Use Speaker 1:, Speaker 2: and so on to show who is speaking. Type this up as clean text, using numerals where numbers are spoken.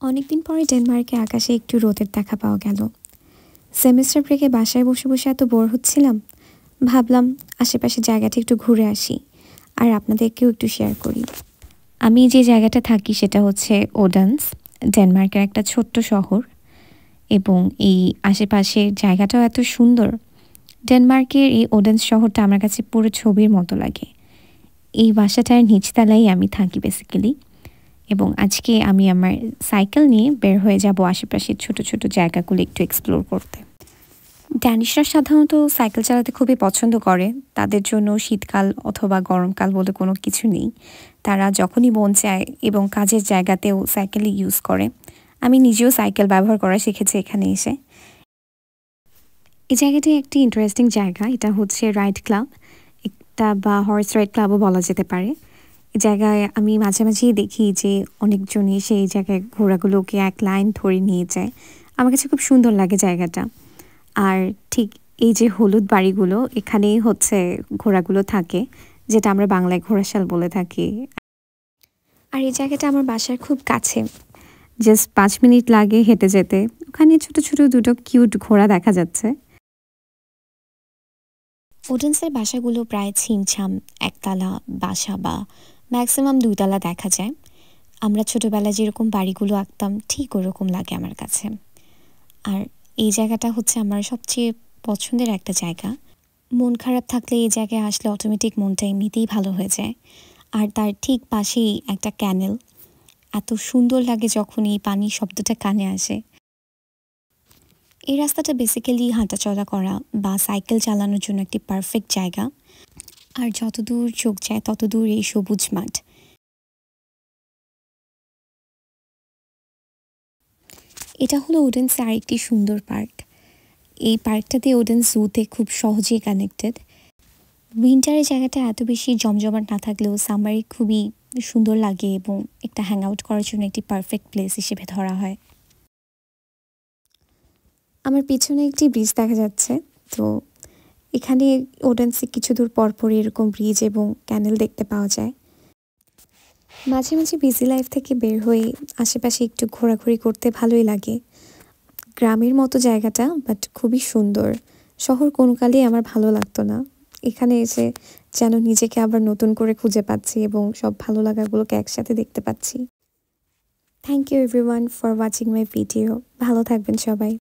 Speaker 1: অনেকদিন পরে ডেনমার্কে আকাশে একটু রোদের দেখা পাওয়া গেল। সেমেস্টার ব্রেকে বাসায় বসে বসে এত বোর হচ্ছিলাম, ভাবলাম আশেপাশে জায়গাটা একটু ঘুরে আসি আর আপনাদেরকেও একটু শেয়ার করি। আমি যে জায়গাটা থাকি সেটা হচ্ছে ওডেন্স, ডেনমার্কের একটা ছোট্ট শহর, এবং এই আশেপাশের জায়গাটাও এত সুন্দর। ডেনমার্কের এই ওডেন্স শহরটা আমার কাছে পুরো ছবির মতো লাগে। এই বাসাটার নিচতলায় আমি থাকি বেসিক্যালি, এবং আজকে আমি আমার সাইকেল নিয়ে বের হয়ে যাব আশেপাশের ছোট ছোট জায়গাগুলো একটু এক্সপ্লোর করতে। ড্যানিশরা সাধারণত সাইকেল চালাতে খুবই পছন্দ করে। তাদের জন্য শীতকাল অথবা গরমকাল বলে কোনো কিছু নেই। তারা যখনই মন চায় এবং কাজের জায়গাতেও সাইকেলই ইউজ করে। আমি নিজেও সাইকেল ব্যবহার করা শিখেছি এখানে এসে। এই জায়গাটি একটি ইন্টারেস্টিং জায়গা। এটা হচ্ছে রাইড ক্লাব, একটা বা হর্স রাইড ক্লাবও বলা যেতে পারে। এই জায়গায় আমি মাঝে মাঝেই দেখি যে অনেকজনই সেই জায়গায় ঘোড়াগুলোকে এক লাইন ধরে নিয়ে যায়। আমার কাছে খুব সুন্দর লাগে জায়গাটা। আর ঠিক এই যে হলুদ বাড়িগুলো, এখানেই হচ্ছে ঘোড়াগুলো থাকে, যেটা আমরা বাংলায় ঘোড়াশাল বলে থাকি। আর এই জায়গাটা আমার বাসার খুব কাছে, জাস্ট 5 মিনিট লাগে হেঁটে যেতে। ওখানে ছোট ছোট দুটো কিউট ঘোড়া দেখা যাচ্ছে। ওডেন্সের বাসাগুলো প্রায় ছিমছাম একতলা বাসা বা ম্যাক্সিমাম 2 তলা দেখা যায়। আমরা ছোটবেলায় যেরকম বাড়িগুলো আঁকতাম ঠিক ওরকম লাগে আমার কাছে। আর এই জায়গাটা হচ্ছে আমার সবচেয়ে পছন্দের একটা জায়গা। মন খারাপ থাকলে এই জায়গায় আসলে অটোমেটিক মনটা এমনিতেই ভালো হয়ে যায়। আর তার ঠিক পাশেই একটা ক্যানেল, এত সুন্দর লাগে যখন এই পানির শব্দটা কানে আসে। এই রাস্তাটা বেসিক্যালি হাঁটাচলা করা বা সাইকেল চালানোর জন্য একটি পারফেক্ট জায়গা। আর যতদূর চোখ যায় ততদূর এই সবুজ মাঠ। এটা হলো ওডেন্সে আরেকটি সুন্দর পার্ক। এই পার্কটাতে ওডেন্স জুতে খুব সহজেই কানেক্টেড। উইন্টারে জায়গাটা এত বেশি জমজমাট না থাকলেও সামারে খুবই সুন্দর লাগে এবং একটা হ্যাং আউট করার জন্য একটি পারফেক্ট প্লেস হিসেবে ধরা হয়। আমার পিছনে একটি ব্রিজ দেখা যাচ্ছে। তো এখানে ওডেন্সে কিছু দূর পরপরই এরকম ব্রিজ এবং ক্যানেল দেখতে পাওয়া যায়। মাঝে মাঝে বিজি লাইফ থেকে বের হয়ে আশেপাশে একটু ঘোরাঘুরি করতে ভালোই লাগে। গ্রামের মতো জায়গাটা, বাট খুবই সুন্দর। শহর কোনো কালেই আমার ভালো লাগতো না। এখানে এসে যেন নিজেকে আবার নতুন করে খুঁজে পাচ্ছি এবং সব ভালো লাগাগুলোকে একসাথে দেখতে পাচ্ছি। Thank you everyone for watching my video. ভালো থাকবেন সবাই।